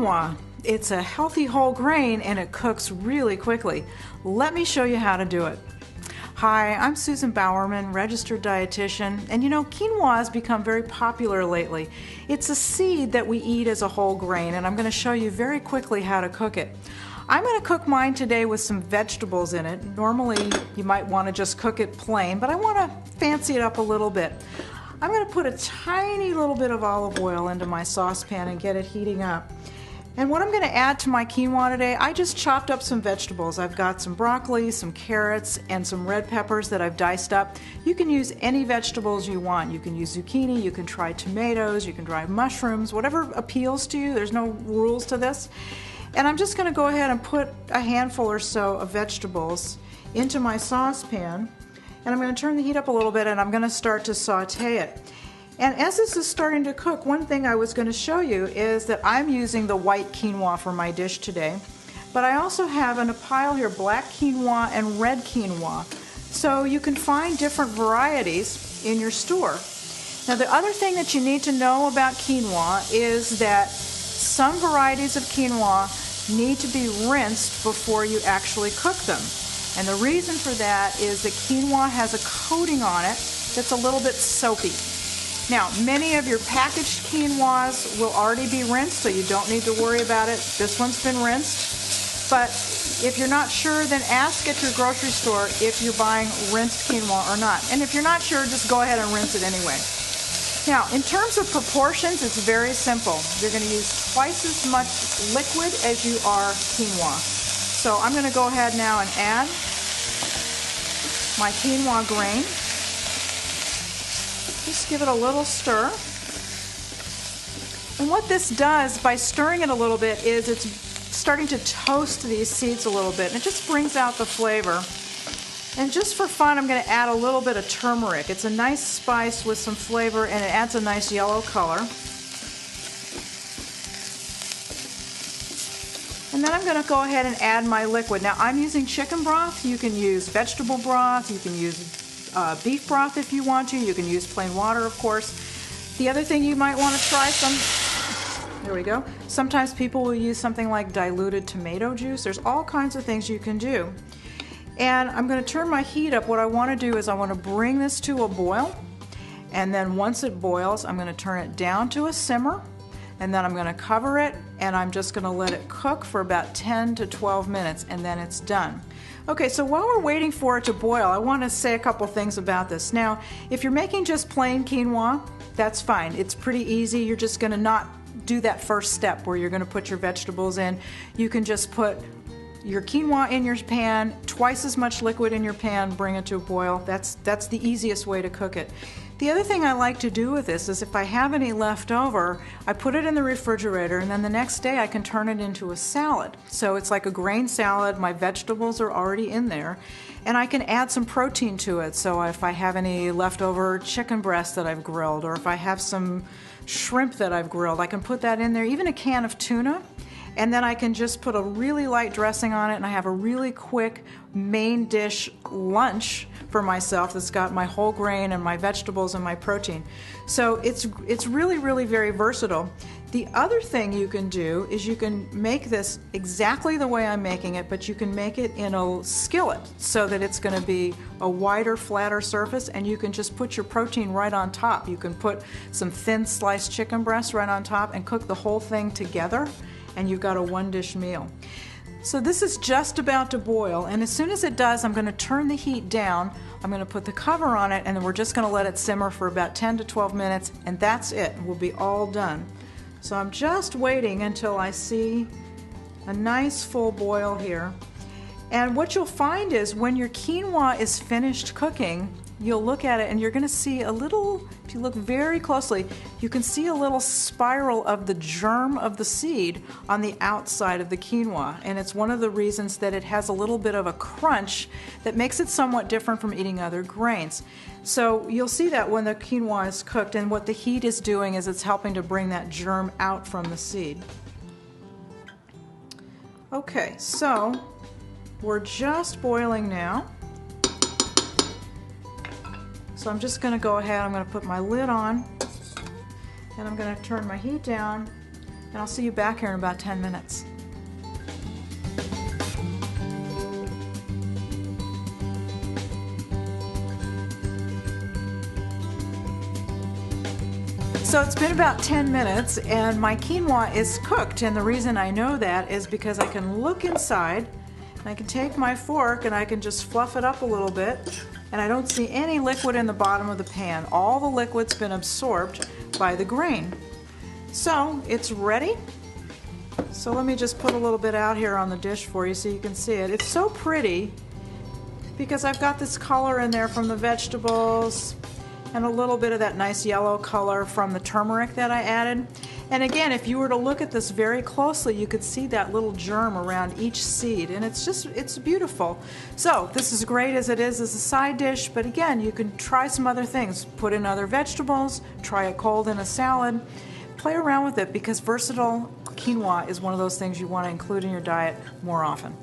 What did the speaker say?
quinoa. It's a healthy whole grain and it cooks really quickly. Let me show you how to do it. Hi, I'm Susan Bowerman, registered dietitian, and you know, quinoa has become very popular lately. It's a seed that we eat as a whole grain, and I'm going to show you very quickly how to cook it. I'm going to cook mine today with some vegetables in it. Normally, you might want to just cook it plain, but I want to fancy it up a little bit. I'm going to put a tiny little bit of olive oil into my saucepan and get it heating up. And what I'm going to add to my quinoa today, I just chopped up some vegetables. I've got some broccoli, some carrots, and some red peppers that I've diced up. You can use any vegetables you want. You can use zucchini, you can try tomatoes, you can try mushrooms, whatever appeals to you. There's no rules to this. And I'm just going to go ahead and put a handful or so of vegetables into my saucepan. And I'm going to turn the heat up a little bit and I'm going to start to saute it. And as this is starting to cook, one thing I was going to show you is that I'm using the white quinoa for my dish today. But I also have in a pile here black quinoa and red quinoa. So you can find different varieties in your store. Now the other thing that you need to know about quinoa is that some varieties of quinoa need to be rinsed before you actually cook them. And the reason for that is that quinoa has a coating on it that's a little bit soapy. Now, many of your packaged quinoas will already be rinsed, so you don't need to worry about it. This one's been rinsed. But if you're not sure, then ask at your grocery store if you're buying rinsed quinoa or not. And if you're not sure, just go ahead and rinse it anyway. Now, in terms of proportions, it's very simple. You're going to use twice as much liquid as you are quinoa. So I'm going to go ahead now and add my quinoa grain. Just give it a little stir. And what this does by stirring it a little bit is it's starting to toast these seeds a little bit, and it just brings out the flavor. And just for fun, I'm going to add a little bit of turmeric. It's a nice spice with some flavor, and it adds a nice yellow color. And then I'm going to go ahead and add my liquid. Now I'm using chicken broth. You can use vegetable broth. You can use beef broth if you want to. You can use plain water, of course. The other thing you might want to try there we go. Sometimes people will use something like diluted tomato juice. There's all kinds of things you can do. And I'm going to turn my heat up. What I want to do is I want to bring this to a boil. And then once it boils, I'm going to turn it down to a simmer. And then I'm going to cover it, and I'm just going to let it cook for about 10 to 12 minutes, and then it's done. Okay, so while we're waiting for it to boil, I want to say a couple things about this. Now, if you're making just plain quinoa, that's fine. It's pretty easy. You're just going to not do that first step where you're going to put your vegetables in. You can just put your quinoa in your pan, twice as much liquid in your pan, bring it to a boil. That's the easiest way to cook it. The other thing I like to do with this is if I have any left over, I put it in the refrigerator, and then the next day I can turn it into a salad. So it's like a grain salad. My vegetables are already in there, and I can add some protein to it. So if I have any leftover chicken breast that I've grilled, or if I have some shrimp that I've grilled, I can put that in there, even a can of tuna. And then I can just put a really light dressing on it, and I have a really quick main dish lunch for myself that's got my whole grain and my vegetables and my protein. So it's really, really very versatile. The other thing you can do is you can make this exactly the way I'm making it, but you can make it in a skillet so that it's going to be a wider, flatter surface, and you can just put your protein right on top. You can put some thin sliced chicken breast right on top and cook the whole thing together, and you've got a one-dish meal. So this is just about to boil, and as soon as it does, I'm going to turn the heat down. I'm going to put the cover on it, and then we're just going to let it simmer for about 10 to 12 minutes, and that's it. We'll be all done. So I'm just waiting until I see a nice full boil here. And what you'll find is when your quinoa is finished cooking, you'll look at it and you're going to see a little, if you look very closely, you can see a little spiral of the germ of the seed on the outside of the quinoa. And it's one of the reasons that it has a little bit of a crunch that makes it somewhat different from eating other grains. So you'll see that when the quinoa is cooked, and what the heat is doing is it's helping to bring that germ out from the seed. Okay, so we're just boiling now. So I'm just going to go ahead, I'm going to put my lid on, and I'm going to turn my heat down, and I'll see you back here in about 10 minutes. So it's been about 10 minutes and my quinoa is cooked, and the reason I know that is because I can look inside and I can take my fork and I can just fluff it up a little bit, and I don't see any liquid in the bottom of the pan. All the liquid's been absorbed by the grain. So it's ready. So let me just put a little bit out here on the dish for you so you can see it. It's so pretty because I've got this color in there from the vegetables and a little bit of that nice yellow color from the turmeric that I added. And again, if you were to look at this very closely, you could see that little germ around each seed, and it's beautiful. So this is great as it is as a side dish, but again, you can try some other things. Put in other vegetables, try it cold in a salad, play around with it, because versatile quinoa is one of those things you want to include in your diet more often.